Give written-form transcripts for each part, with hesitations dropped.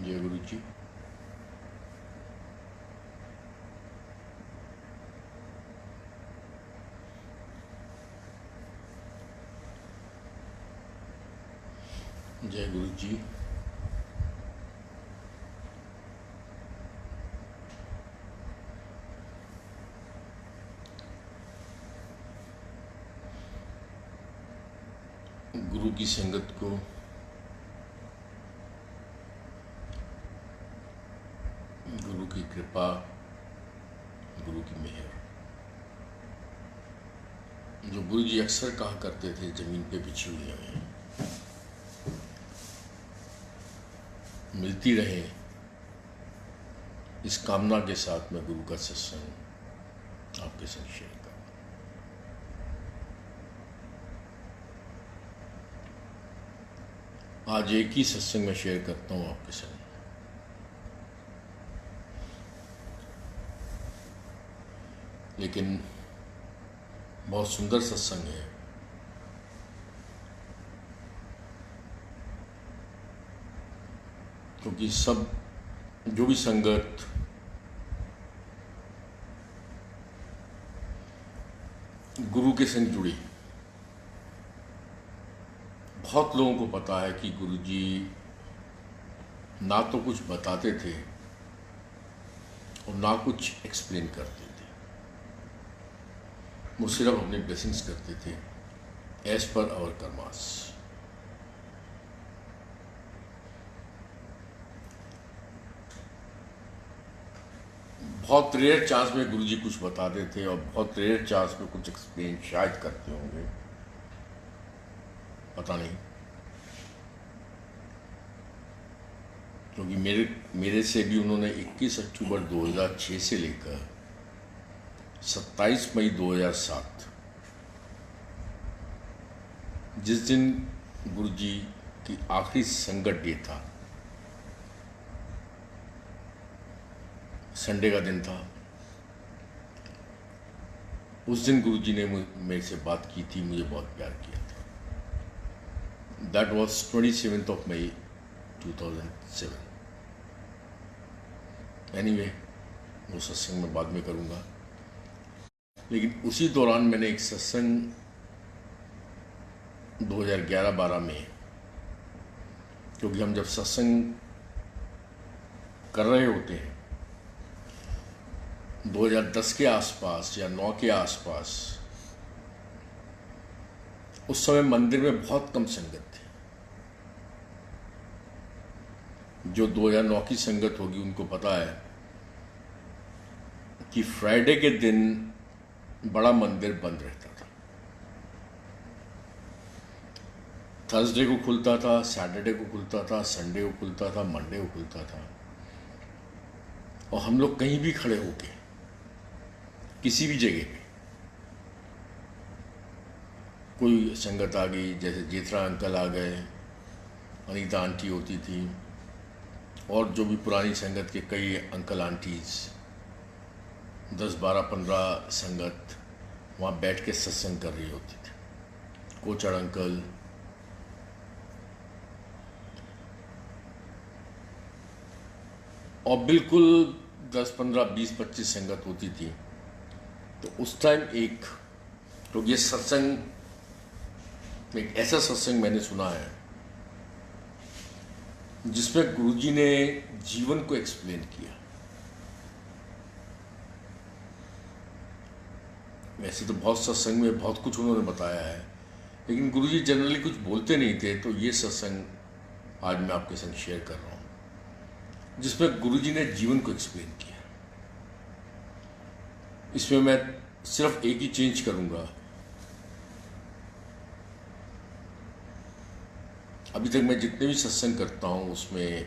जय गुरु जी। जय गुरु जी। गुरु की संगत को गुरु की कृपा, गुरु की मेहर, जो गुरु जी अक्सर कहा करते थे, जमीन पे बिछी हुई हैं, मिलती रहे, इस कामना के साथ मैं गुरु का सत्संग आपके संग शेयर करूं। आज एक ही सत्संग में शेयर करता हूं आपके संग, लेकिन बहुत सुंदर सत्संग है। क्योंकि सब जो भी संगत गुरु के संग जुड़ी, बहुत लोगों को पता है कि गुरु जी ना तो कुछ बताते थे और ना कुछ एक्सप्लेन करते थे, वो सिर्फ अपने ब्लेसिंग्स करते थे एज पर आवर कर्मास। बहुत रेयर चांस में गुरु जी कुछ बताते थे और बहुत रेयर चांस में कुछ एक्सप्लेन शायद करते होंगे, पता नहीं। क्योंकि मेरे से भी उन्होंने 21 अक्टूबर 2006 से लेकर 27 मई 2007, जिस दिन गुरु जी की आखिरी संगत डे था, संडे का दिन था, उस दिन गुरु जी ने मेरे से बात की थी, मुझे बहुत प्यार किया था। That was 27th of May 2007। Anyway, वो सत्संग मैं बाद में करूँगा, लेकिन उसी दौरान मैंने एक सत्संग 2011-12 में, क्योंकि हम जब सत्संग कर रहे होते हैं 2010 के आसपास या 9 के आसपास, उस समय मंदिर में बहुत कम संगत थी। जो 2009 की संगत होगी उनको पता है कि फ्राइडे के दिन बड़ा मंदिर बंद रहता था। थर्सडे को खुलता था, सैटरडे को खुलता था, संडे को खुलता था, मंडे को खुलता था। और हम लोग कहीं भी खड़े होके किसी भी जगह पे, कोई संगत आ गई, जैसे जेठरा अंकल आ गए, अनीता आंटी होती थी, और जो भी पुरानी संगत के कई अंकल आंटीज, 10, 12, 15 संगत वहाँ बैठ के सत्संग कर रही होती थी। कोचड़ अंकल, और बिल्कुल 10, 15, 20, 25 संगत होती थी। तो उस टाइम एक, तो ये सत्संग, एक ऐसा सत्संग मैंने सुना है जिसमें गुरुजी ने जीवन को एक्सप्लेन किया। वैसे तो बहुत सत्संग में बहुत कुछ उन्होंने बताया है, लेकिन गुरुजी जनरली कुछ बोलते नहीं थे। तो ये सत्संग आज मैं आपके संग शेयर कर रहा हूँ, जिसमें गुरुजी ने जीवन को एक्सप्लेन किया। इसमें मैं सिर्फ एक ही चेंज करूँगा। अभी तक मैं जितने भी सत्संग करता हूँ उसमें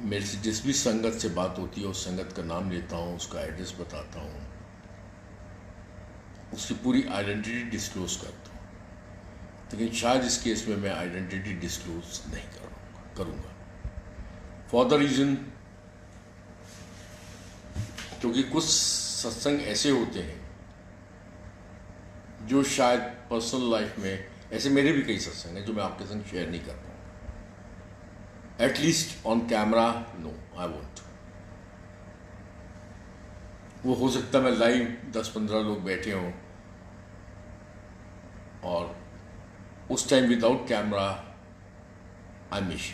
मेरे से जिस भी संगत से बात होती है उस संगत का नाम लेता हूँ, उसका एड्रेस बताता हूँ, उसकी पूरी आइडेंटिटी डिस्क्लोज करता हूँ। लेकिन शायद इस केस में मैं आइडेंटिटी डिस्क्लोज नहीं करूँगा फॉर द रीज़न, क्योंकि कुछ सत्संग ऐसे होते हैं जो शायद पर्सनल लाइफ में, ऐसे मेरे भी कई सत्संग हैं जो मैं आपके संग शेयर नहीं कर पाऊँगा। At least on camera no, I won't. वो हो सकता है मैं लाइव 10-15 लोग बैठे हों और उस time without camera I miss.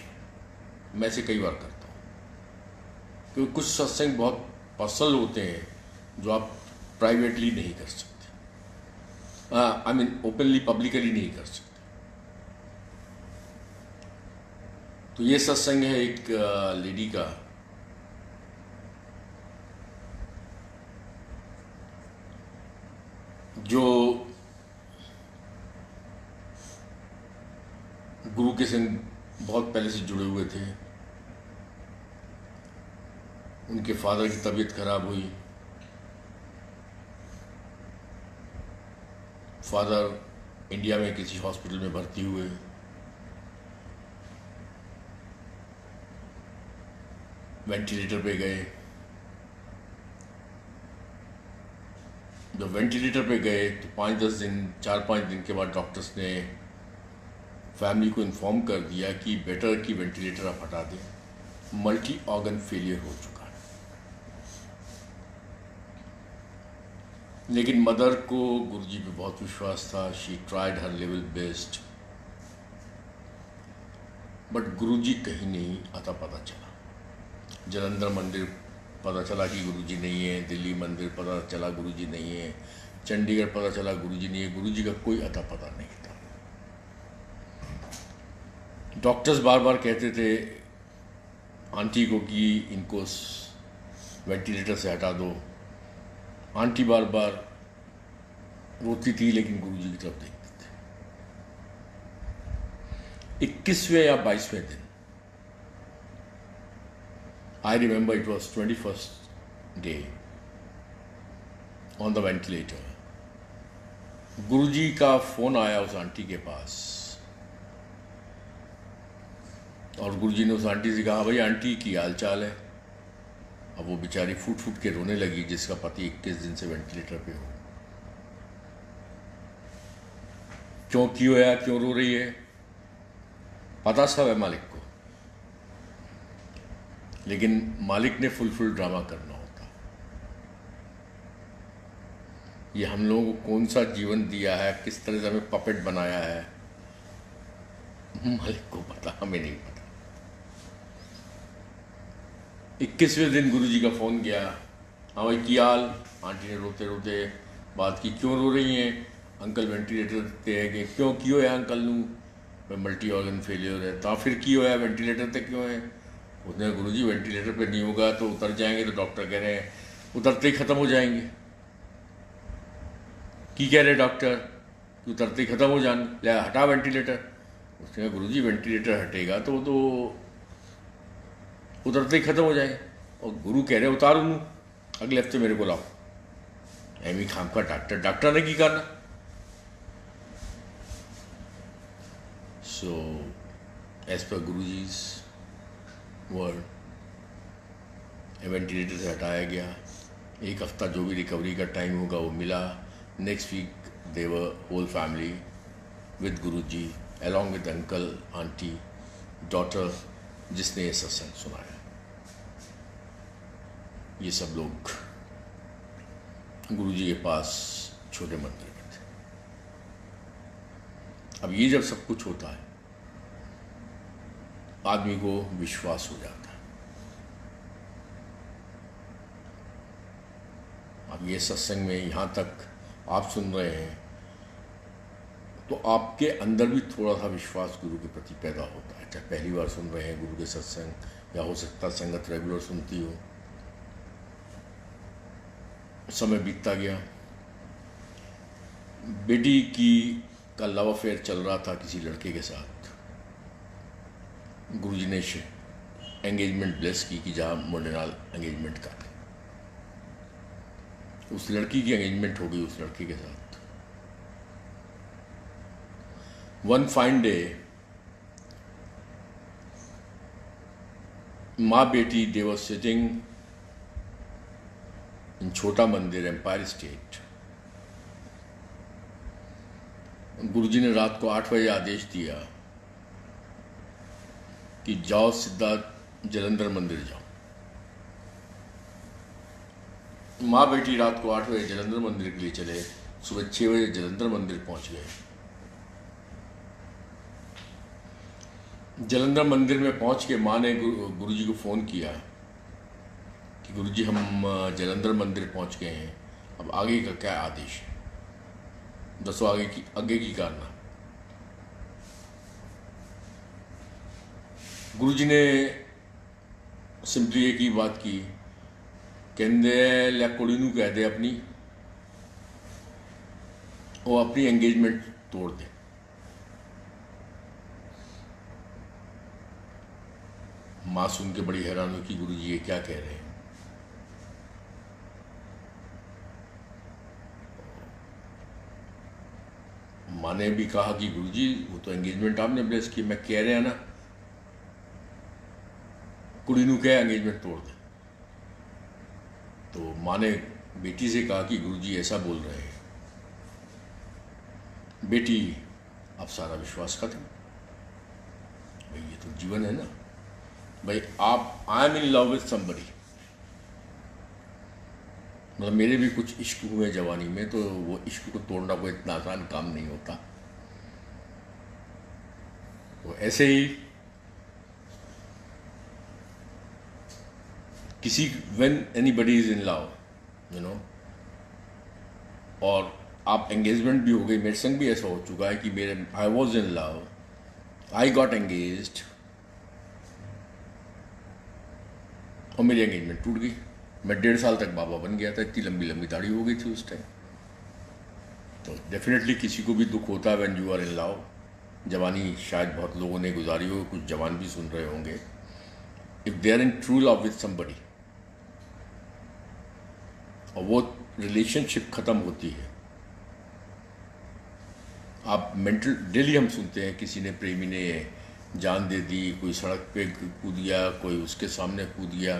मैं से कई बार करता हूँ क्योंकि कुछ सत्संग बहुत पर्सनल होते हैं जो आप प्राइवेटली नहीं कर सकते, आई मीन ओपनली पब्लिकली नहीं कर सकते। तो ये सत्संग है एक लेडी का जो गुरु के संग बहुत पहले से जुड़े हुए थे। उनके फादर की तबीयत खराब हुई, फादर इंडिया में किसी हॉस्पिटल में भर्ती हुए। वेंटिलेटर पे गए। जब वेंटिलेटर पे गए तो 4-5 दिन के बाद डॉक्टर्स ने फैमिली को इन्फॉर्म कर दिया कि बेटर कि वेंटिलेटर आप हटा दें, मल्टी ऑर्गन फेलियर हो चुका है। लेकिन मदर को गुरुजी पे बहुत विश्वास था। She tried her level best, but Guruji कहीं नहीं आता पता चला। जलंधर मंदिर पता चला कि गुरुजी नहीं है, दिल्ली मंदिर पता चला गुरुजी नहीं है, चंडीगढ़ पता चला गुरुजी नहीं है। गुरुजी का कोई अता पता नहीं था। डॉक्टर्स बार बार कहते थे आंटी को कि इनको वेंटिलेटर से हटा दो। आंटी बार बार रोती थी लेकिन गुरुजी की तरफ देखते थे। 21वें या 22वें दिन, I remember it was 21st day on the ventilator. Guruji का फोन आया उस आंटी के पास और गुरुजी ने उस आंटी से कहा, भाई आंटी की हाल चाल है। अब वो बेचारी फूट फूट के रोने लगी जिसका पति 21 दिन से वेंटिलेटर पे हो। क्यों है, क्यों रो रही है, पता सब है मालिक को, लेकिन मालिक ने फुल ड्रामा करना होता। ये हम लोगों को कौन सा जीवन दिया है, किस तरह से हमें पपेट बनाया है, मालिक को पता, हमें नहीं पता। 21वें दिन गुरुजी का फोन गया, हाँ भाई की हाल। आंटी ने रोते रोते बात की, क्यों रो रही हैं अंकल, वेंटिलेटर ते है कि क्यों है अंकल नू मल्टी ऑर्गन फेलियर है, तो फिर क्यों है वेंटिलेटर ते क्यों है। उसने गुरुजी वेंटिलेटर पे नहीं होगा तो उतर जाएंगे, तो डॉक्टर कह रहे हैं उतरते ही ख़त्म हो जाएंगे। की कह रहे डॉक्टर कि उतरते ही ख़त्म हो जाएंगे, ले हटा वेंटिलेटर। उसने कहा गुरुजी वेंटिलेटर हटेगा तो उतरते ही ख़त्म हो जाएंगे, और गुरु कह रहे उतारू नू अगले हफ्ते मेरे को लाओ। एमी खाम का डॉक्टर ने की करना। So as per Guruji's word ventilator से हटाया गया। एक हफ्ता जो भी रिकवरी का टाइम होगा वो मिला। Next week they were whole family with Guruji along with uncle, aunty, daughter जिसने ये सत्संग सुनाया। ये सब लोग गुरुजी के पास छोटे मंदिर में थे। अब ये जब सब कुछ होता है आदमी को विश्वास हो जाता है। अब ये सत्संग में यहाँ तक आप सुन रहे हैं तो आपके अंदर भी थोड़ा सा विश्वास गुरु के प्रति पैदा होता है। चाहे पहली बार सुन रहे हैं गुरु के सत्संग या हो सकता संगत रेगुलर सुनती हो। समय बीतता गया, बेटी का लव अफेयर चल रहा था किसी लड़के के साथ। गुरुजी ने एंगेजमेंट ब्लेस की जहाँ मोडेनाल एंगेजमेंट का। उस लड़की की एंगेजमेंट हो गई उस लड़के के साथ। वन फाइन डे माँ बेटी दे वर सिटिंग इन छोटा मंदिर, एम्पायर स्टेट। गुरुजी ने रात को 8 बजे आदेश दिया कि जाओ सीधा जलंधर मंदिर जाओ। माँ बेटी रात को 8 बजे जलंधर मंदिर के लिए चले, सुबह 6 बजे जलंधर मंदिर पहुंच गए। जलंधर मंदिर में पहुंच के माँ ने गुरुजी को फ़ोन किया कि गुरुजी हम जलंधर मंदिर पहुंच गए हैं, अब आगे का क्या आदेश है, दसो आगे की करना। गुरुजी ने सिंपली एक ही बात की, कहते लिया कुड़ी नूं कह दे अपनी वो अपनी एंगेजमेंट तोड़ दे। माँ सुन के बड़ी हैरान हुई कि गुरुजी ये क्या कह रहे हैं। माँ ने भी कहा कि गुरुजी वो तो एंगेजमेंट आपने ब्लेस की, मैं कह रहे हैं ना कुड़ी नूं कह एंगेजमेंट तोड़ दे। तो माँ ने बेटी से कहा कि गुरुजी ऐसा बोल रहे हैं। बेटी अब सारा विश्वास खत्म। भाई ये तो जीवन है ना भाई, आप I am in love with somebody, मतलब मेरे भी कुछ इश्क हुए जवानी में, तो वो इश्क को तोड़ना कोई इतना आसान काम नहीं होता। तो ऐसे ही किसी when anybody is in love you know, और आप एंगेजमेंट भी हो गई, मेरे संग भी ऐसा हो चुका है कि मेरे I was in love, I got engaged और मेरी एंगेजमेंट टूट गई। मैं 1.5 साल तक बाबा बन गया था, इतनी लंबी लंबी दाढ़ी हो गई थी उस टाइम। तो डेफिनेटली किसी को भी दुख होता है when you are in love. जवानी शायद बहुत लोगों ने गुजारी हो, कुछ जवान भी सुन रहे होंगे। If they are in true love with somebody और वो रिलेशनशिप खत्म होती है, आप मेंटल डेली हम सुनते हैं किसी ने प्रेमी ने जान दे दी, कोई सड़क पे कूद गया, कोई उसके सामने कूद गया।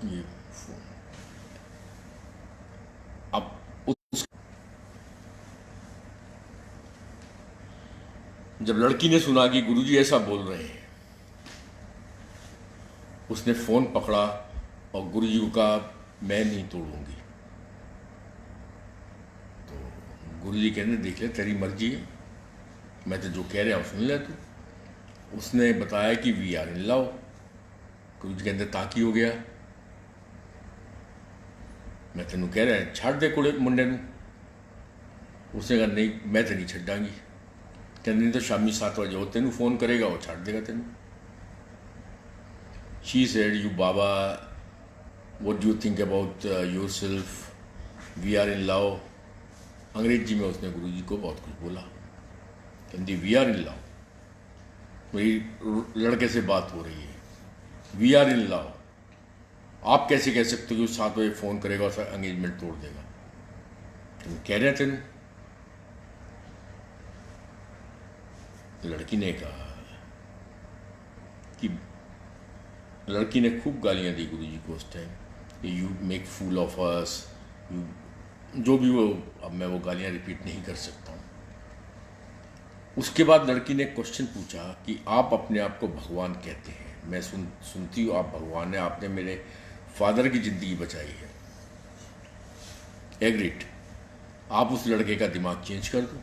ये अब जब लड़की ने सुना कि गुरुजी ऐसा बोल रहे हैं, उसने फ़ोन पकड़ा और गुरुजी को कहा मैं नहीं तोड़ूंगी। तो गुरुजी कहने देख ले तेरी मर्जी है, मैं तो जो कह रहा हूँ सुन ले तू। उसने बताया कि वी आर इन लव। गुरुजी कहते ताकि हो गया, मैं तेन कह रहा छड़ दे कुड़े मुंडे नूं। उसने कहा नहीं मैं तो नहीं छड्डांगी। कहते नहीं तो शामी 7 बजे वो तेन फ़ोन करेगा, वो छड़ देगा then. She said you Baba what do you think about yourself, we are in love. अंग्रेजी में उसने गुरुजी को बहुत कुछ बोला। कहती वी आर इन लव, मेरी लड़के से बात हो रही है, वी आर इन लव। आप कैसे कह सकते हो कि 7 बजे फ़ोन करेगा और एंगेजमेंट तोड़ देगा? तुम कह रहे थे ना। लड़की ने कहा कि लड़की ने खूब गालियां दी गुरुजी को उस time, you make fool of us, you जो भी वो, अब मैं वो गालियां रिपीट नहीं कर सकता हूँ। उसके बाद लड़की ने क्वेश्चन पूछा कि आप अपने आप को भगवान कहते हैं, मैं सुनती हूँ आप भगवान हैं, आपने मेरे फादर की ज़िंदगी बचाई है, एग्रीड। आप उस लड़के का दिमाग चेंज कर दो।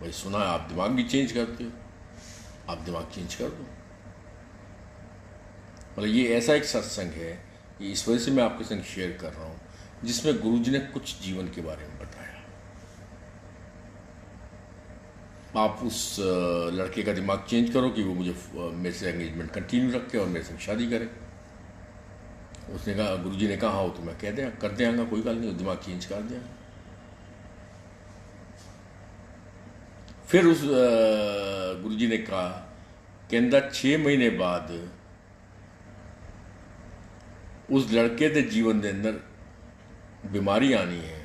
भाई सुना है आप दिमाग भी चेंज करते हो, आप दिमाग चेंज कर दो। मतलब ये ऐसा एक सत्संग है, कि इस वजह से मैं आपके संग शेयर कर रहा हूँ, जिसमें गुरुजी ने कुछ जीवन के बारे में बताया। आप उस लड़के का दिमाग चेंज करो कि वो मुझे मेरे से एंगेजमेंट कंटिन्यू रखे और मेरे से शादी करे। उसने कहा, गुरुजी ने कहा हो तो मैं कह दें कर देंगा, कोई गल नहीं, दिमाग चेंज कर देंगा। फिर उस गुरुजी ने कहा कहता 6 महीने बाद उस लड़के के जीवन के अंदर बीमारी आनी है,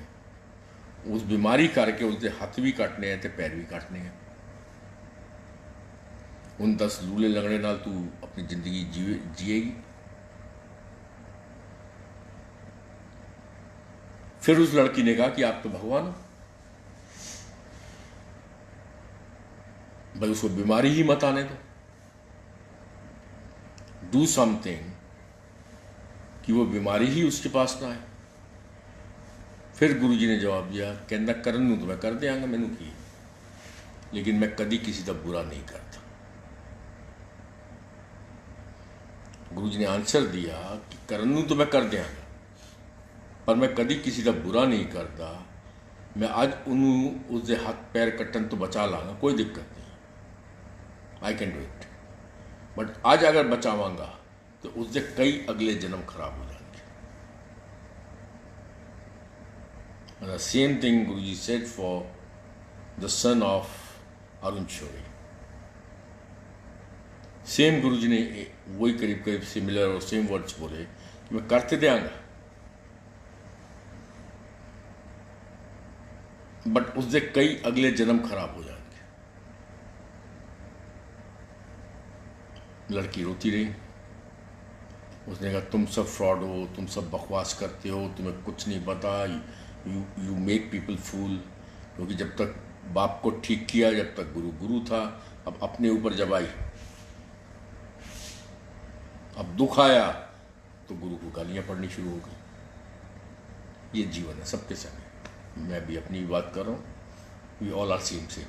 उस बीमारी करके उसके हथ भी कटने हैं तो पैर भी कटने हैं। उन 10 लूले लगने नाल तू अपनी जिंदगी जिएगी। फिर उस लड़की ने कहा कि आप तो भगवान हो। भाई उसको बीमारी ही मत आने दो, डू समथिंग कि वो बीमारी ही उसके पास ना आए। फिर गुरुजी ने जवाब दिया, कहना करन नूं तो मैं कर दियांगा, मैनू की, लेकिन मैं कदी किसी का बुरा नहीं करता। गुरुजी ने आंसर दिया कि करन नूं तो मैं कर दियांगा, पर मैं कदी किसी का बुरा नहीं करता। मैं अज उन्होंने उसके हाथ पैर कट्टन तो बचा लाँगा, कोई दिक्कत नहीं, I can do it. But आज अगर बचावांगा तो उसके कई अगले जन्म खराब हो जाएंगे। The same thing Guruji said for the son of Arun Shourie. Same Guruji ने वही करीब करीब सिमिलर और सेम वर्ड्स बोले कि मैं करते देंगा, बट उससे कई अगले जन्म खराब हो जाएंगे। लड़की रोती रही। उसने कहा तुम सब फ्रॉड हो, तुम सब बकवास करते हो, तुम्हें कुछ नहीं पता, यू मेक पीपल फूल। क्योंकि जब तक बाप को ठीक किया, जब तक गुरु गुरु था, अब अपने ऊपर जब आई, अब दुख आया तो गुरु को गालियां पड़नी शुरू हो गई। ये जीवन है सबके संग। मैं भी अपनी बात कर रहा हूँ, we all are same same.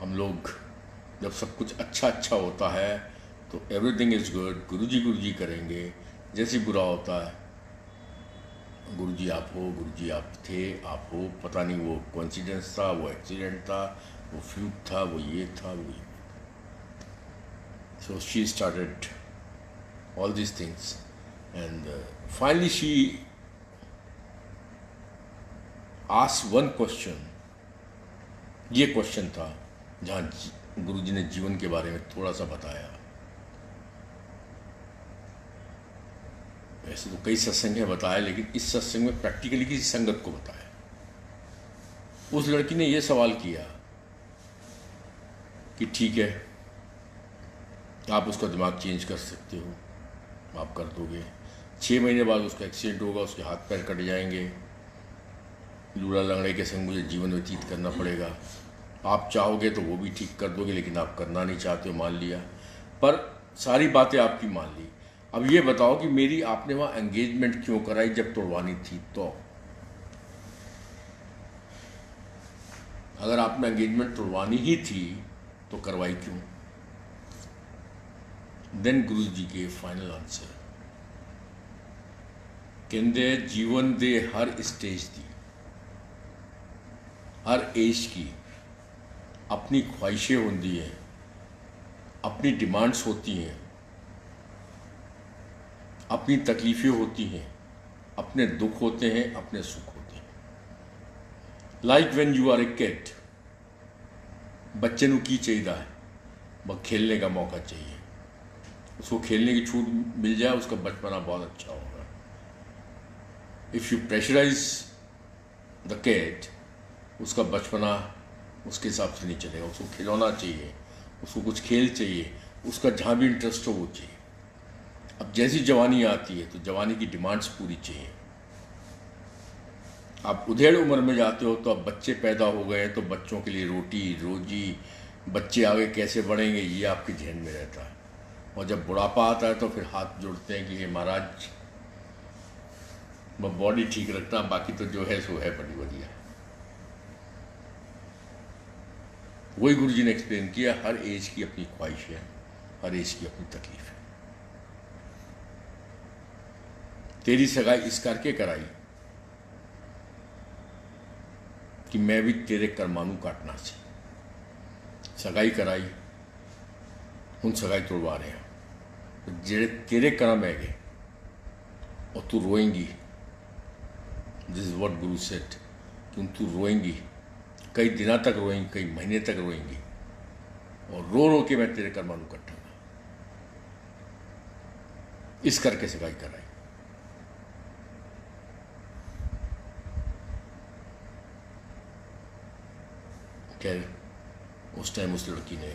हम लोग जब सब कुछ अच्छा अच्छा होता है तो एवरीथिंग इज गुड, गुरुजी करेंगे। जैसे बुरा होता है, गुरुजी आप हो, गुरुजी आप थे, आप हो, पता नहीं वो कोइंसिडेंस था, वो एक्सीडेंट था, वो फ्लूक था, वो ये था, वो ये। So she started all this things and finally she asked one question. ये क्वेश्चन था जहाँ गुरुजी ने जीवन के बारे में थोड़ा सा बताया। वैसे तो कई सत्संग में बताया, लेकिन इस सत्संग में प्रैक्टिकली किसी संगत को बताया। उस लड़की ने यह सवाल किया कि ठीक है, आप उसका दिमाग चेंज कर सकते हो, आप कर दोगे। 6 महीने बाद उसका एक्सीडेंट होगा, उसके हाथ पैर कट जाएंगे, लूड़ा लंगड़े के संग मुझे जीवन व्यतीत करना पड़ेगा। आप चाहोगे तो वो भी ठीक कर दोगे, लेकिन आप करना नहीं चाहते हो, मान लिया। पर सारी बातें आपकी मान ली। अब ये बताओ कि मेरी आपने वहाँ एंगेजमेंट क्यों कराई जब तोड़वानी थी? तो अगर आपने एंगेजमेंट तोड़वानी ही थी तो करवाई क्यों? देन गुरु जी के फाइनल आंसर, कहते जीवन दे हर स्टेज दी, हर एज की अपनी ख्वाहिशें होती हैं, अपनी डिमांड्स होती हैं, अपनी तकलीफ़ें होती हैं, अपने दुख होते हैं, अपने सुख होते हैं। Like when you are a kid, बच्चे नू की चाहिए है, वह खेलने का मौका चाहिए, उसको खेलने की छूट मिल जाए, उसका बचपना बहुत अच्छा होगा। If you pressurise the kid, उसका बचपना उसके हिसाब से नहीं चलेगा। उसको खिलौना चाहिए, उसको कुछ खेल चाहिए, उसका जहाँ भी इंटरेस्ट हो वो चाहिए। अब जैसी जवानी आती है तो जवानी की डिमांड्स पूरी चाहिए। आप उधेड़ उम्र में जाते हो तो अब बच्चे पैदा हो गए तो बच्चों के लिए रोटी रोजी, बच्चे आगे कैसे बढ़ेंगे ये आपके जहन में रहता है। और जब बुढ़ापा आता है तो फिर हाथ जोड़ते हैं कि ये महाराज वह बॉडी ठीक रखना, बाकी तो जो है सो है, बड़ी बढ़िया। वही गुरुजी ने एक्सप्लेन किया, हर एज की अपनी ख्वाहिश है, हर एज की अपनी तकलीफ है। तेरी सगाई इस करके कराई कि मैं भी तेरे करमानू काटना से सगाई कराई, उन सगाई तोड़वा रहे हैं जेड़े तेरे करम है गए, और तू रोएंगी। This is what Guru said, कि तू रोएंगी, कई दिनों तक रोएंगी, कई महीने तक रोएंगी, और रो रो के मैं तेरे करमानू कटूंगा। इस करके सगाई कराई। उस टाइम उस लड़की ने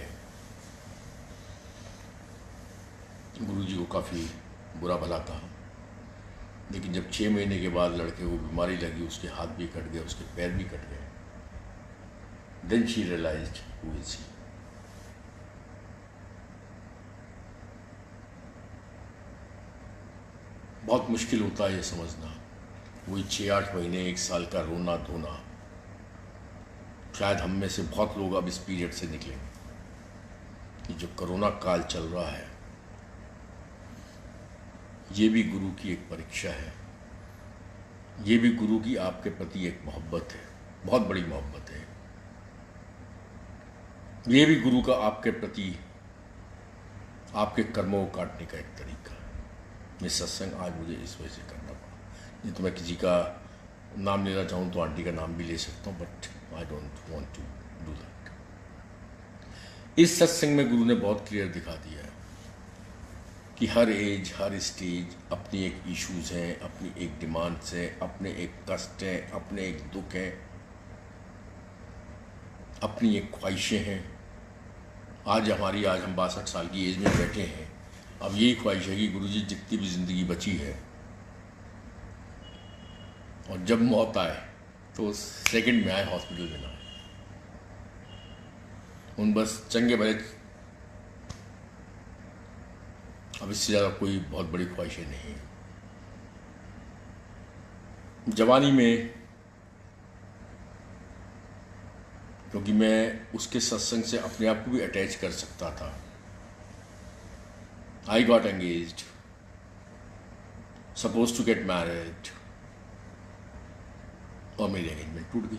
गुरुजी को काफ़ी बुरा भला कहा, लेकिन जब 6 महीने के बाद लड़के को बीमारी लगी, उसके हाथ भी कट गए, उसके पैर भी कट गए, Then she realized who is he. बहुत मुश्किल होता है ये समझना, वही 6-8 महीने 1 साल का रोना धोना। शायद हम में से बहुत लोग अब इस पीरियड से निकलेंगे कि जो कोरोना काल चल रहा है, ये भी गुरु की एक परीक्षा है, ये भी गुरु की आपके प्रति एक मोहब्बत है, बहुत बड़ी मोहब्बत है। ये भी गुरु का आपके प्रति आपके कर्मों को काटने का एक तरीका है। ये सत्संग आज मुझे इस वजह से करना पड़ा। नहीं तो मैं किसी का नाम लेना चाहूँ तो आंटी का नाम भी ले सकता हूँ, but I don't want to do that. इस सत्संग में गुरु ने बहुत क्लियर दिखा दिया है कि हर एज, हर स्टेज अपनी एक इश्यूज हैं, अपनी एक डिमांड्स हैं, अपने एक कष्ट हैं, अपने एक दुख हैं, अपनी एक ख्वाहिशें हैं। आज हम 62 साल की एज में बैठे हैं। अब यही ख्वाहिश है कि गुरुजी जितनी भी ज़िंदगी बची है, और जब मौत आए तो सेकंड में आए, हॉस्पिटल में ना आए। उन बस चंगे भले, अब इससे ज़्यादा कोई बहुत बड़ी ख्वाहिशें नहीं है। जवानी में, क्योंकि मैं उसके सत्संग से अपने आप को भी अटैच कर सकता था, I got engaged, supposed to get married, और मेरी एंगेजमेंट टूट गई।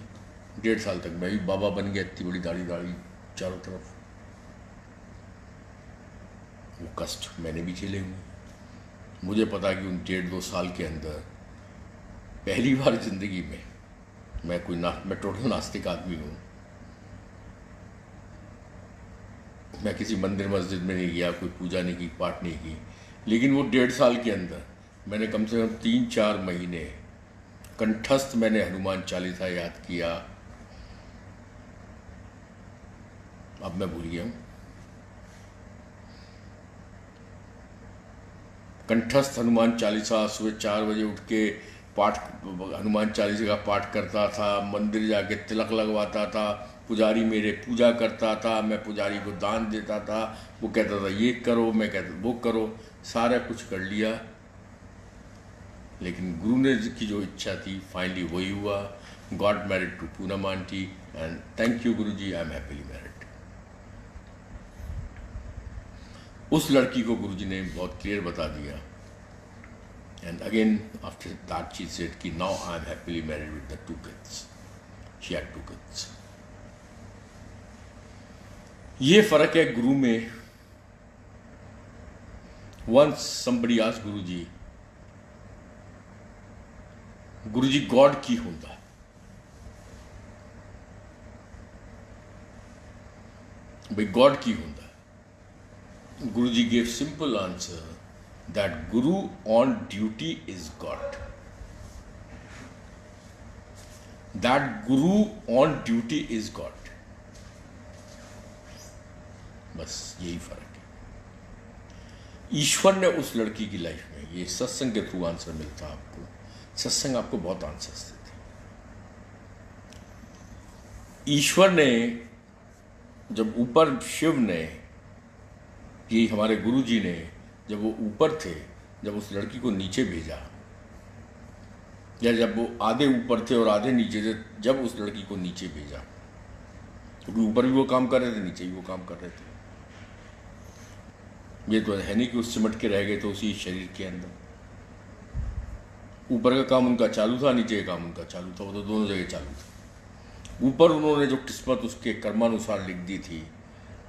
1.5 साल तक मैं भी बाबा बन गया, इतनी बड़ी दाढ़ी चारों तरफ। वो कष्ट मैंने भी झेले हुए। मुझे पता कि उन 1.5-2 साल के अंदर पहली बार जिंदगी में मैं टोटल नास्तिक आदमी हूँ। मैं किसी मंदिर मस्जिद में नहीं गया, कोई पूजा नहीं की, पाठ नहीं की, लेकिन वो 1.5 साल के अंदर मैंने कम से कम 3-4 महीने कंठस्थ मैंने हनुमान चालीसा याद किया। अब मैं भूल गया हूँ। कंठस्थ हनुमान चालीसा, सुबह 4 बजे उठ के हनुमान चालीसा का पाठ करता था, मंदिर जाके तिलक लगवाता था, पुजारी मेरे पूजा करता था, मैं पुजारी को दान देता था, वो कहता था ये करो, मैं कहता वो करो, सारा कुछ कर लिया। लेकिन गुरु ने की जो इच्छा थी फाइनली वही हुआ। Got married to Poonam aunty and thank you Guru ji, I am happily married. उस लड़की को गुरु जी ने बहुत क्लियर बता दिया। And again after that she said कि now I am happily married with the 2 kids। She had 2 kids। ये फर्क है गुरु में। Once somebody asked गुरु जी गॉड की ਹੁੰਦਾ? भाई गॉड की ਹੁੰਦਾ? गुरु जी gave simple answer that Guru on duty is God. That Guru on duty is God. बस यही फर्क है। ईश्वर ने उस लड़की की लाइफ में, ये सत्संग के थ्रू आंसर मिलता है आपको। सत्संग आपको बहुत आंसर्स देते। ईश्वर ने जब ऊपर शिव ने, ये हमारे गुरु जी ने जब वो ऊपर थे, जब उस लड़की को नीचे भेजा, या जब वो आधे ऊपर थे और आधे नीचे थे, जब उस लड़की को नीचे भेजा, क्योंकि ऊपर भी वो काम कर रहे थे, नीचे भी वो काम कर रहे थे। ये तो है नहीं कि उस सिमट के रह गए थे उसी शरीर के अंदर। ऊपर का काम उनका चालू था, नीचे का काम उनका चालू था, वो तो दोनों जगह चालू था। ऊपर उन्होंने जो किस्मत उसके कर्मानुसार लिख दी थी,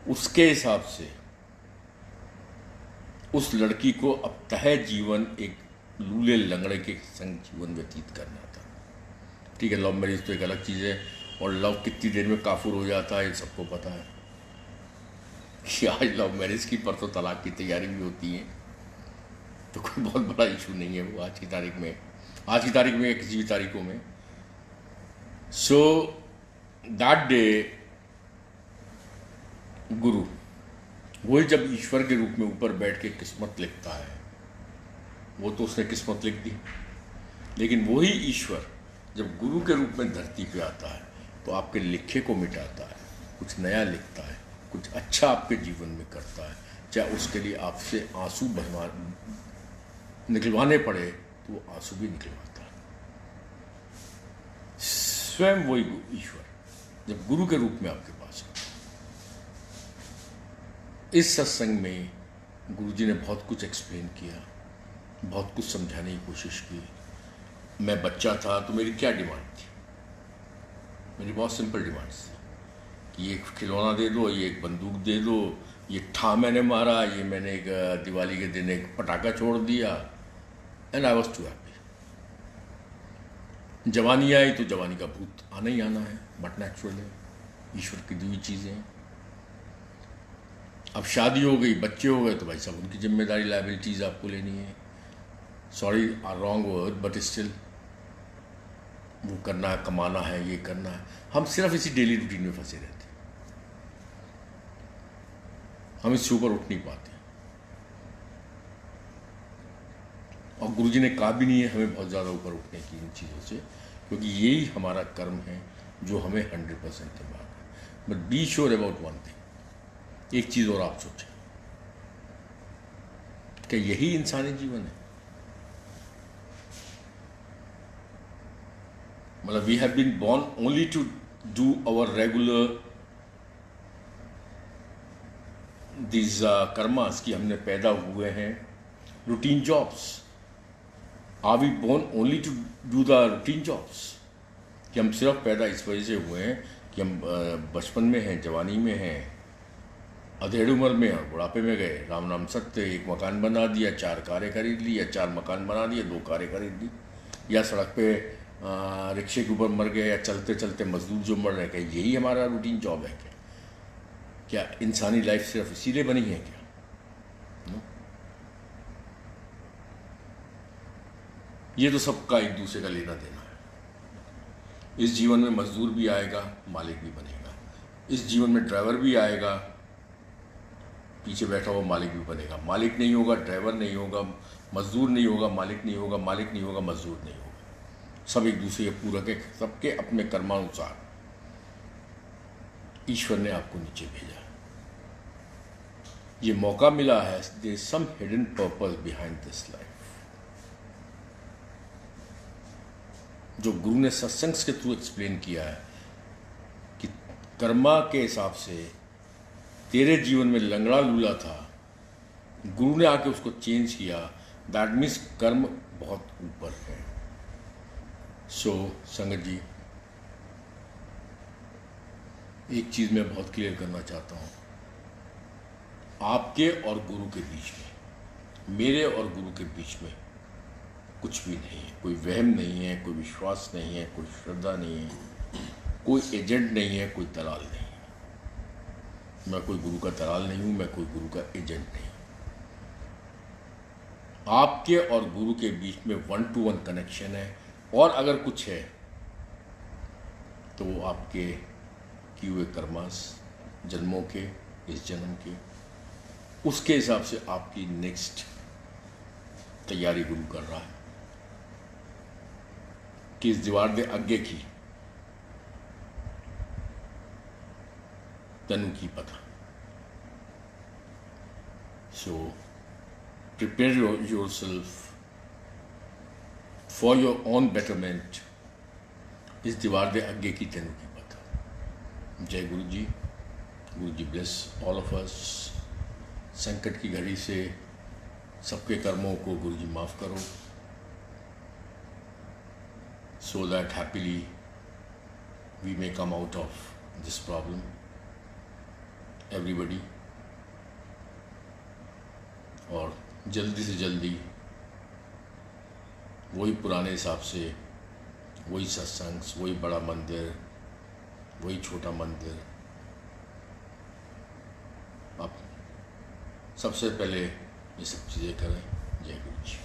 उसके हिसाब से उस लड़की को अब तय जीवन एक लूले लंगड़े के संग जीवन व्यतीत करना था। ठीक है, लव मैरिज तो एक अलग चीज़ है, और लव कितनी देर में काफुर हो जाता है ये सबको पता है कि आज लव मैरिज की परसों तलाक की तैयारी भी होती है, तो कोई बहुत बड़ा इशू नहीं है वो आज की तारीख में या किसी भी तारीखों में। सो दैट डे गुरु वही जब ईश्वर के रूप में ऊपर बैठ के किस्मत लिखता है, वो तो उसने किस्मत लिख दी, लेकिन वही ईश्वर जब गुरु के रूप में धरती पे आता है, तो आपके लिखे को मिटाता है, कुछ नया लिखता है, कुछ अच्छा आपके जीवन में करता है। चाहे उसके लिए आपसे आंसू निकलवाने पड़े तो वो आंसू भी निकलवाता है। स्वयं वही ईश्वर जब गुरु के रूप में आपके पास है। इस सत्संग में गुरुजी ने बहुत कुछ एक्सप्लेन किया, बहुत कुछ समझाने की कोशिश की। मैं बच्चा था तो मेरी क्या डिमांड थी? मेरी बहुत सिंपल डिमांड्स थी कि ये खिलौना दे दो, ये एक बंदूक दे दो, ये ठा मैंने मारा, ये मैंने एक दिवाली के दिन एक पटाखा छोड़ दिया, and I was too happy. जवानी आई तो जवानी का भूत आना ही आना है, बट नेचुरल है, ईश्वर की दी हुई चीज़ें हैं। अब शादी हो गई, बच्चे हो गए, तो भाई साहब उनकी जिम्मेदारी, लायबिलिटीज़ आपको लेनी है। Sorry wrong word, but still वो करना है, कमाना है, ये करना है। हम सिर्फ इसी डेली रूटीन में फंसे रहते हैं, हम इससे ऊपर उठ नहीं पाते। और गुरुजी ने कहा भी नहीं है हमें बहुत ज़्यादा ऊपर उठने की इन चीज़ों से, क्योंकि यही हमारा कर्म है जो हमें 100% निभाना है। But be sure about one thing, एक चीज़ और आप सोचें, क्या यही इंसानी जीवन है? मतलब we have been born only to do our regular these karmas, कि हमने पैदा हुए हैं routine jobs. Are we born only to do the routine jobs, कि हम सिर्फ पैदा इस वजह से हुए हैं कि हम बचपन में हैं, जवानी में हैं, अधेड़ उम्र में और बुढ़ापे में गए, राम नाम सत्य, एक मकान बना दिया, 4 कारें खरीद ली, या 4 मकान बना दिए, 2 कारें खरीद ली, या सड़क पे रिक्शे के ऊपर मर गए, या चलते चलते मजदूर जो मर रहे हैं, यही हमारा रूटीन जॉब है क्या? क्या इंसानी लाइफ सिर्फ इसीलिए बनी है क्या? नो? ये तो सबका एक दूसरे का लेना देना है। इस जीवन में मजदूर भी आएगा, मालिक भी बनेगा। इस जीवन में ड्राइवर भी आएगा, पीछे बैठा हुआ मालिक भी बनेगा। मालिक नहीं होगा, ड्राइवर नहीं होगा, मजदूर नहीं होगा, मालिक नहीं होगा, मालिक नहीं होगा, मजदूर नहीं होगा। सब एक दूसरे के पूरक है, सबके अपने कर्मानुसार ईश्वर ने आपको नीचे भेजा। ये मौका मिला है, there is some hidden purpose behind this life. जो गुरु ने सत्संग के थ्रू एक्सप्लेन किया है कि कर्मा के हिसाब से तेरे जीवन में लंगड़ा लूला था, गुरु ने आके उसको चेंज किया। दैट मीन्स कर्म बहुत ऊपर है। सो संगत जी, एक चीज मैं बहुत क्लियर करना चाहता हूं, आपके और गुरु के बीच में, मेरे और गुरु के बीच में कुछ भी नहीं है। कोई वहम नहीं है, कोई विश्वास नहीं है, कोई श्रद्धा नहीं है, कोई एजेंट नहीं है, कोई दलाल नहीं है। मैं कोई गुरु का दलाल नहीं हूं, मैं कोई गुरु का एजेंट नहीं। आपके और गुरु के बीच में 1-to-1 कनेक्शन है, और अगर कुछ है तो वो आपके किए हुए कर्मास, जन्मों के, इस जन्म के, उसके हिसाब से आपकी नेक्स्ट तैयारी गुरु कर रहा है कि इस दीवार दे अग्गे की तनु की पता। So prepare yourself for your own betterment, इस दीवार दे अग्गे की तनु की पता। जय गुरु जी। गुरु जी ब्लेस ऑल ऑफ अस। संकट की घड़ी से सबके कर्मों को गुरु जी माफ़ करो, so that happily we may come out of this problem, everybody। और जल्दी से जल्दी वही पुराने हिसाब से, वही सत्संग, वही बड़ा मंदिर, वही छोटा मंदिर। आप सबसे पहले ये सब चीज़ें करें। जय गुरु जी।